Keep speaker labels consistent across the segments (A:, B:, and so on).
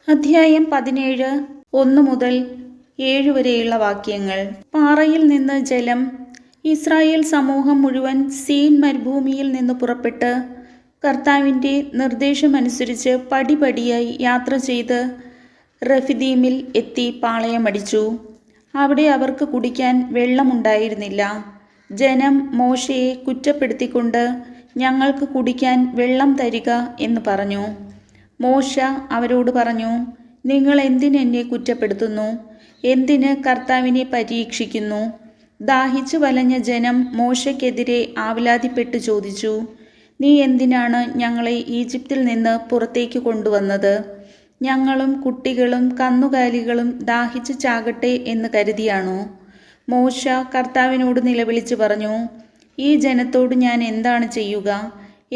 A: അധ്യായം 17 1 മുതൽ 7 വരെയുള്ള വാക്യങ്ങൾ. പാറയിൽ നിന്ന് ജലം. ഇസ്രായേൽ സമൂഹം മുഴുവൻ സീൻ മരുഭൂമിയിൽ നിന്ന് പുറപ്പെട്ട് കർത്താവിൻ്റെ നിർദ്ദേശമനുസരിച്ച് പടിപടിയായി യാത്ര ചെയ്ത് റഫിദീമിൽ എത്തി പാളയമടിച്ചു. അവിടെ അവർക്ക് കുടിക്കാൻ വെള്ളമുണ്ടായിരുന്നില്ല. ജനം മോശയെ കുറ്റപ്പെടുത്തിക്കൊണ്ട്, ഞങ്ങൾക്ക് കുടിക്കാൻ വെള്ളം തരിക എന്ന് പറഞ്ഞു. മോശ അവരോട് പറഞ്ഞു, നിങ്ങൾ എന്തിനെന്നെ കുറ്റപ്പെടുത്തുന്നു? എന്തിന് കർത്താവിനെ പരീക്ഷിക്കുന്നു? ദാഹിച്ചു വലഞ്ഞ ജനം മോശയ്ക്കെതിരെ ആവലാതിപ്പെട്ട് ചോദിച്ചു, നീ എന്തിനാണ് ഞങ്ങളെ ഈജിപ്തിൽ നിന്ന് പുറത്തേക്ക് കൊണ്ടുവന്നത്? ഞങ്ങളും കുട്ടികളും കന്നുകാലികളും ദാഹിച്ച് ചാകട്ടെ എന്ന് കരുതിയാണോ? മോശ കർത്താവിനോട് നിലവിളിച്ചു പറഞ്ഞു, ഈ ജനത്തോട് ഞാൻ എന്താണ് ചെയ്യുക?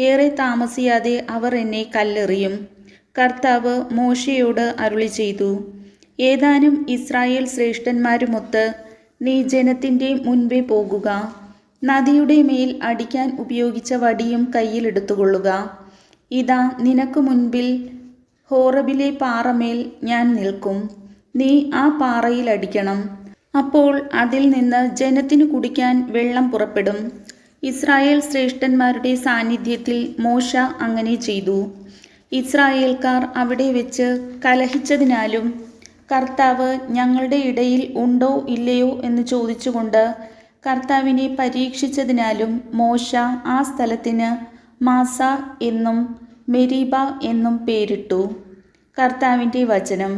A: ഏറെ താമസിയാതെ അവർ എന്നെ കല്ലെറിയും. കർത്താവ് മോശയോട് അരുളി ചെയ്തു, ഏതാനും ഇസ്രായേൽ ശ്രേഷ്ഠന്മാരുമൊത്ത് നീ ജനത്തിൻ്റെ മുൻപേ പോകുക. നദിയുടെ മേൽ അടിക്കാൻ ഉപയോഗിച്ച വടിയും കയ്യിലെടുത്തുകൊള്ളുക. ഇതാ നിനക്ക് മുൻപിൽ ഹോറബിലെ പാറമേൽ ഞാൻ നിൽക്കും. നീ ആ പാറയിൽ അടിക്കണം. അപ്പോൾ അതിൽ നിന്ന് ജനത്തിനു കുടിക്കാൻ വെള്ളം പുറപ്പെടും. ഇസ്രായേൽ ശ്രേഷ്ഠന്മാരുടെ സാന്നിധ്യത്തിൽ മോശ അങ്ങനെ ചെയ്തു. ഇസ്രായേൽക്കാർ അവിടെ വെച്ച് കലഹിച്ചതിനാലും കർത്താവ് ഞങ്ങളുടെ ഇടയിൽ ഉണ്ടോ ഇല്ലയോ എന്ന് ചോദിച്ചുകൊണ്ട് കർത്താവിനെ പരീക്ഷിച്ചതിനാലും മോശ ആ സ്ഥലത്തിന് മാസ എന്നും മെരീബ എന്നും പേരിട്ടു. കർത്താവിൻ്റെ വചനം.